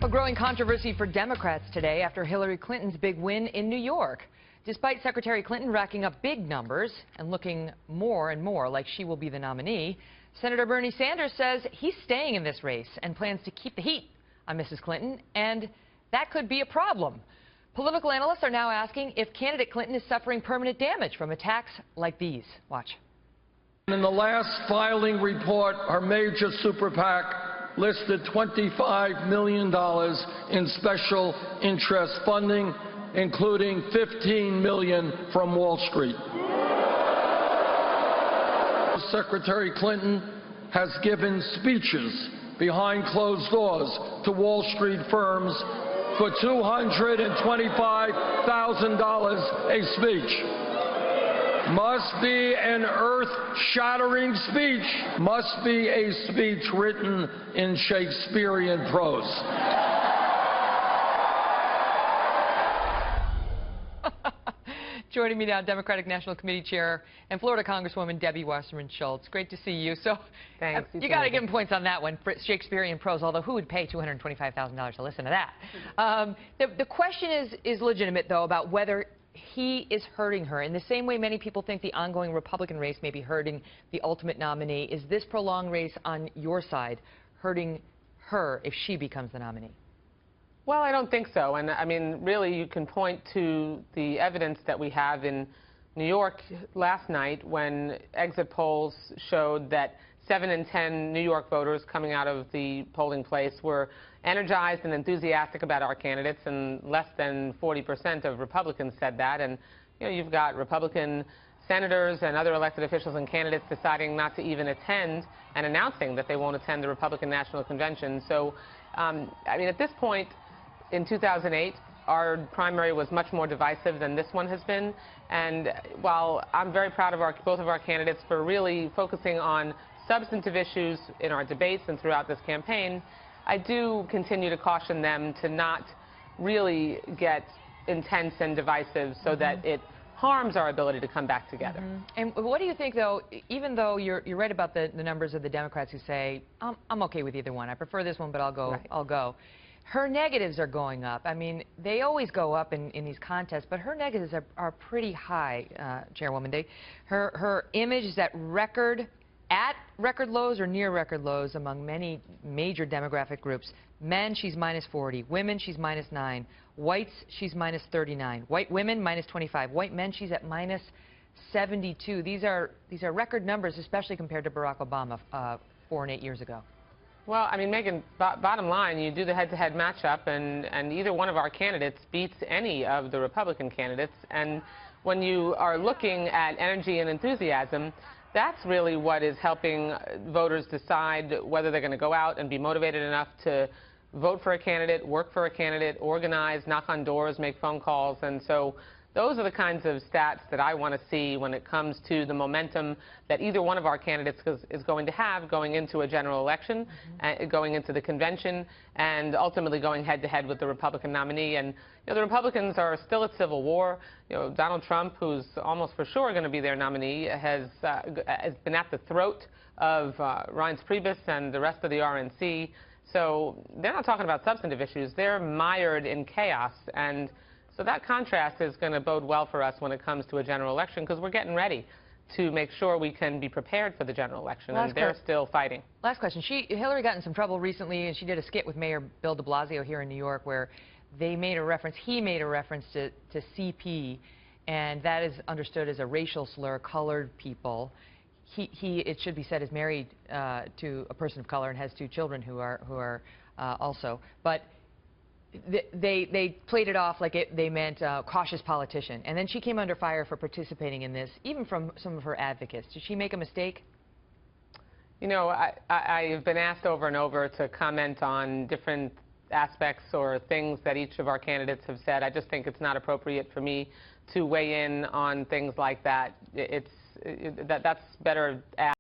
A growing controversy for Democrats today after Hillary Clinton's big win in New York. Despite Secretary Clinton racking up big numbers and looking more and more like she will be the nominee, Senator Bernie Sanders says he's staying in this race and plans to keep the heat on Mrs. Clinton, and that could be a problem. Political analysts are now asking if candidate Clinton is suffering permanent damage from attacks like these. Watch. In the last filing report, our major super PAC listed $25 million in special interest funding, including $15 million from Wall Street. Secretary Clinton has given speeches behind closed doors to Wall Street firms for $225,000 a speech. Must be an earth-shattering speech. Must be a speech written in Shakespearean prose. Joining me now, Democratic National Committee Chair and Florida Congresswoman Debbie Wasserman Schultz. Great to see you. So, thanks. You got to give him points on that one, Shakespearean prose, although who would pay $225,000 to listen to that? The question is legitimate, though, about whether he is hurting her. In the same way many people think the ongoing Republican race may be hurting the ultimate nominee, is this prolonged race on your side hurting her if she becomes the nominee? Well, I don't think so. And I mean, really, you can point to the evidence that we have in New York last night when exit polls showed that 7 in 10 New York voters coming out of the polling place were energized and enthusiastic about our candidates, and less than 40% of Republicans said that. And you know, you've got Republican senators and other elected officials and candidates deciding not to even attend and announcing that they won't attend the Republican National Convention. So, I mean, at this point, in 2008, our primary was much more divisive than this one has been. And while I'm very proud of both of our candidates for really focusing on substantive issues in our debates and throughout this campaign, I do continue to caution them to not really get intense and divisive so that it harms our ability to come back together. And what do you think, though, even though you're right about the numbers of the Democrats who say, I'm okay with either one, I prefer this one, but I'll go, I'll go. Her negatives are going up. I mean, they always go up in these contests, but her negatives are pretty high, Chairwoman. Her image is at record lows or near record lows among many major demographic groups. Men, she's minus 40. Women, she's minus 9. Whites, she's minus 39. White women, minus 25. White men, she's at minus 72. These are record numbers, especially compared to Barack Obama 4 and 8 years ago. Well, I mean, Megan, bottom line, you do the head-to-head matchup, and either one of our candidates beats any of the Republican candidates. And when you are looking at energy and enthusiasm, that's really what is helping voters decide whether they're going to go out and be motivated enough to vote for a candidate, work for a candidate, organize, knock on doors, make phone calls. And so those are the kinds of stats that I want to see when it comes to the momentum that either one of our candidates is going to have going into a general election, going into the convention, and ultimately going head-to-head with the Republican nominee. And you know, the Republicans are still at civil war. You know, Donald Trump, who's almost for sure going to be their nominee, has been at the throat of Reince Priebus and the rest of the RNC. So they're not talking about substantive issues. They're mired in chaos. And so that contrast is going to bode well for us when it comes to a general election, because we're getting ready to make sure we can be prepared for the general election, and they're still fighting. Last question. Hillary got in some trouble recently, and she did a skit with Mayor Bill de Blasio here in New York where he made a reference to CP, and that is understood as a racial slur, colored people. It should be said, is married to a person of color and has 2 children who are also. But they played it off like they meant cautious politician. And then she came under fire for participating in this, even from some of her advocates. Did she make a mistake? You know, I've been asked over and over to comment on different aspects or things that each of our candidates have said. I just think it's not appropriate for me to weigh in on things like that. That's better asked